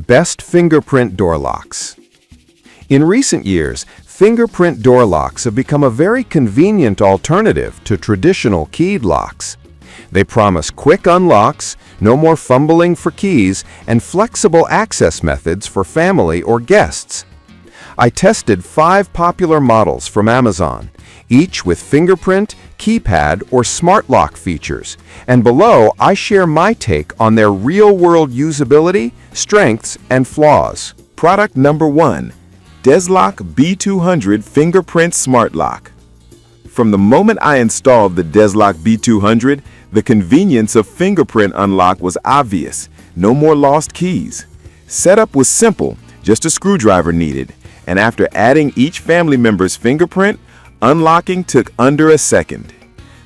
Best fingerprint door locks. In recent years, fingerprint door locks have become a very convenient alternative to traditional keyed locks. They promise quick unlocks, no more fumbling for keys, and flexible access methods for family or guests. I tested 5 popular models from Amazon, each with fingerprint, keypad, or smart lock features, and below I share my take on their real-world usability, strengths, and flaws. Product number 1. Deslock B200 Fingerprint Smart Lock. From the moment I installed the Deslock B200, the convenience of fingerprint unlock was obvious. No more lost keys. Setup was simple, just a screwdriver needed, and after adding each family member's fingerprint, unlocking took under a second.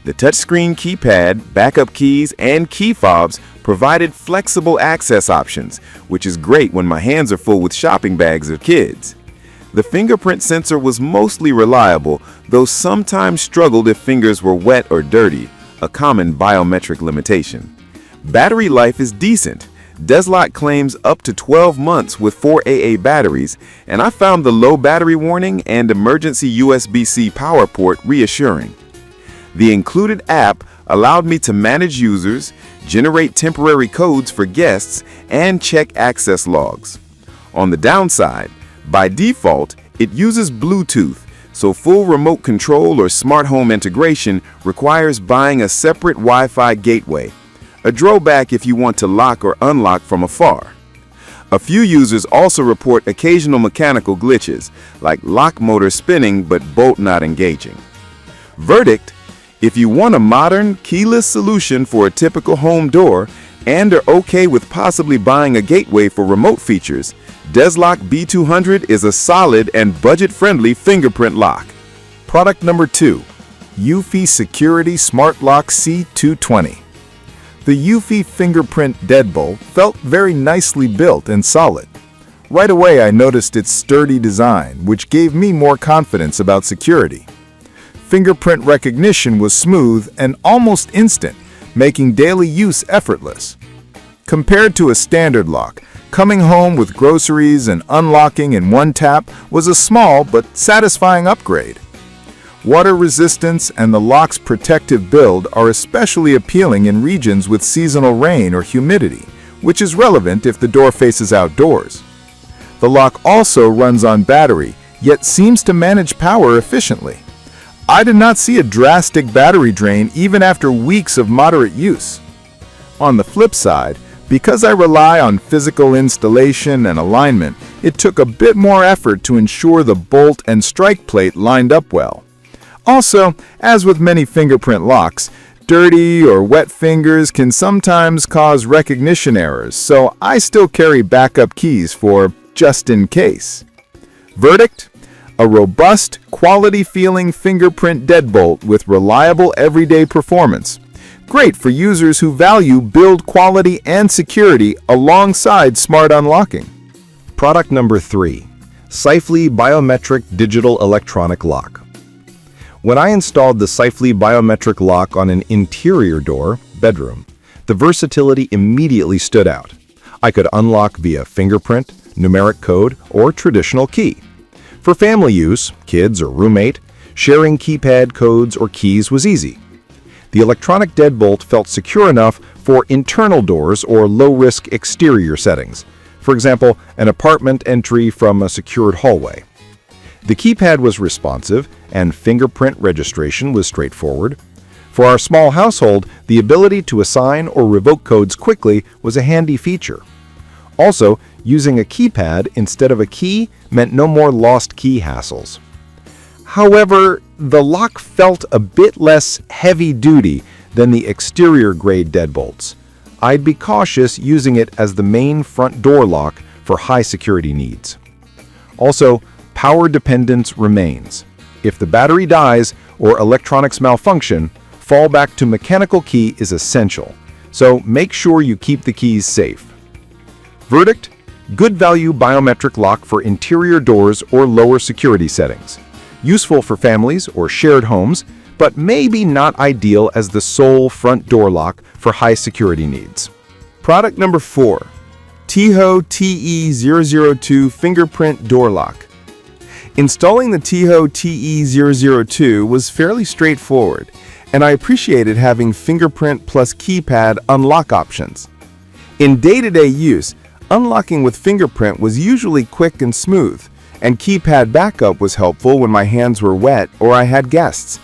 The touchscreen keypad, backup keys, and key fobs provided flexible access options, which is great when my hands are full with shopping bags or kids. The fingerprint sensor was mostly reliable, though sometimes struggled if fingers were wet or dirty, a common biometric limitation. Battery life is decent. Deslock claims up to 12 months with 4 AA batteries, and I found the low battery warning and emergency USB-C power port reassuring. The included app allowed me to manage users, generate temporary codes for guests, and check access logs. On the downside, by default, it uses Bluetooth, so full remote control or smart home integration requires buying a separate Wi-Fi gateway, a drawback if you want to lock or unlock from afar. A few users also report occasional mechanical glitches, like lock motor spinning but bolt not engaging. Verdict: if you want a modern, keyless solution for a typical home door and are okay with possibly buying a gateway for remote features, Deslock B200 is a solid and budget-friendly fingerprint lock. Product number 2. Eufy Security Smart Lock C220. The Eufy fingerprint deadbolt felt very nicely built and solid. Right away I noticed its sturdy design, which gave me more confidence about security. Fingerprint recognition was smooth and almost instant, making daily use effortless. Compared to a standard lock, coming home with groceries and unlocking in one tap was a small but satisfying upgrade. Water resistance and the lock's protective build are especially appealing in regions with seasonal rain or humidity, which is relevant if the door faces outdoors. The lock also runs on battery, yet seems to manage power efficiently. I did not see a drastic battery drain even after weeks of moderate use. On the flip side, because I rely on physical installation and alignment, it took a bit more effort to ensure the bolt and strike plate lined up well. Also, as with many fingerprint locks, dirty or wet fingers can sometimes cause recognition errors, so I still carry backup keys for just in case. Verdict: a robust, quality-feeling fingerprint deadbolt with reliable everyday performance. Great for users who value build quality and security alongside smart unlocking. Product number 3. Sifely Biometric Digital Electronic Lock. When I installed the Sifely biometric lock on an interior door, bedroom, the versatility immediately stood out. I could unlock via fingerprint, numeric code, or traditional key. For family use, kids or roommate, sharing keypad codes or keys was easy. The electronic deadbolt felt secure enough for internal doors or low-risk exterior settings, for example, an apartment entry from a secured hallway. The keypad was responsive, and fingerprint registration was straightforward. For our small household, the ability to assign or revoke codes quickly was a handy feature. Also, using a keypad instead of a key meant no more lost key hassles. However, the lock felt a bit less heavy-duty than the exterior-grade deadbolts. I'd be cautious using it as the main front door lock for high security needs. Also, power dependence remains. If the battery dies or electronics malfunction, fallback to mechanical key is essential, so make sure you keep the keys safe. Verdict: good value biometric lock for interior doors or lower security settings. Useful for families or shared homes, but maybe not ideal as the sole front door lock for high security needs. Product number 4. TEHO TE002 Fingerprint Door Lock. Installing the TEHO TE002 was fairly straightforward, and I appreciated having fingerprint plus keypad unlock options. In day-to-day use, unlocking with fingerprint was usually quick and smooth, and keypad backup was helpful when my hands were wet or I had guests.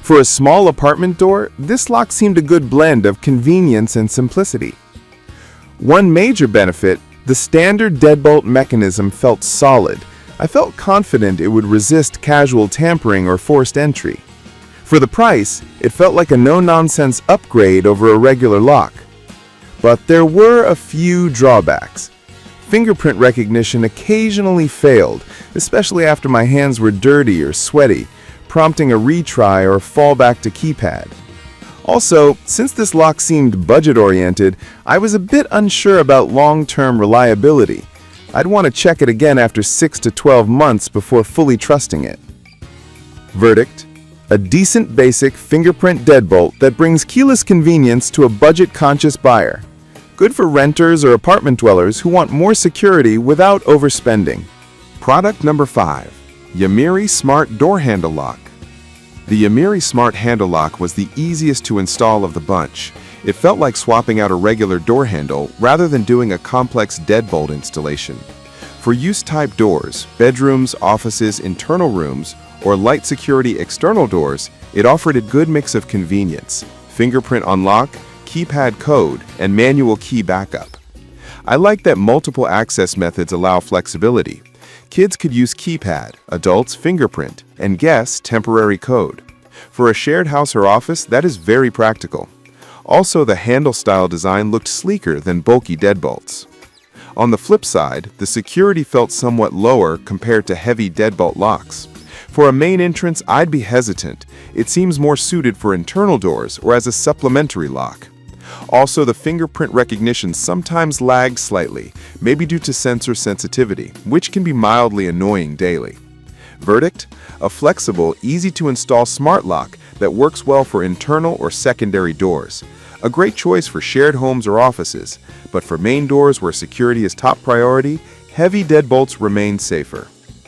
For a small apartment door, this lock seemed a good blend of convenience and simplicity. One major benefit, the standard deadbolt mechanism felt solid. I felt confident it would resist casual tampering or forced entry. For the price, it felt like a no-nonsense upgrade over a regular lock. But there were a few drawbacks. Fingerprint recognition occasionally failed, especially after my hands were dirty or sweaty, prompting a retry or fallback to keypad. Also, since this lock seemed budget-oriented, I was a bit unsure about long-term reliability. I'd want to check it again after 6 to 12 months before fully trusting it. Verdict: a decent basic fingerprint deadbolt that brings keyless convenience to a budget-conscious buyer. Good for renters or apartment dwellers who want more security without overspending. Product number 5. Yamiri Smart Door Handle Lock. The Yamiri Smart Handle Lock was the easiest to install of the bunch. It felt like swapping out a regular door handle rather than doing a complex deadbolt installation. For use-type doors, bedrooms, offices, internal rooms, or light security external doors, it offered a good mix of convenience, fingerprint unlock, keypad code, and manual key backup. I like that multiple access methods allow flexibility. Kids could use keypad, adults fingerprint, and guests temporary code. For a shared house or office, that is very practical. Also, the handle-style design looked sleeker than bulky deadbolts. On the flip side, the security felt somewhat lower compared to heavy deadbolt locks. For a main entrance, I'd be hesitant. It seems more suited for internal doors or as a supplementary lock. Also, the fingerprint recognition sometimes lagged slightly, maybe due to sensor sensitivity, which can be mildly annoying daily. Verdict: a flexible, easy-to-install smart lock that works well for internal or secondary doors. A great choice for shared homes or offices, but for main doors where security is top priority, heavy deadbolts remain safer.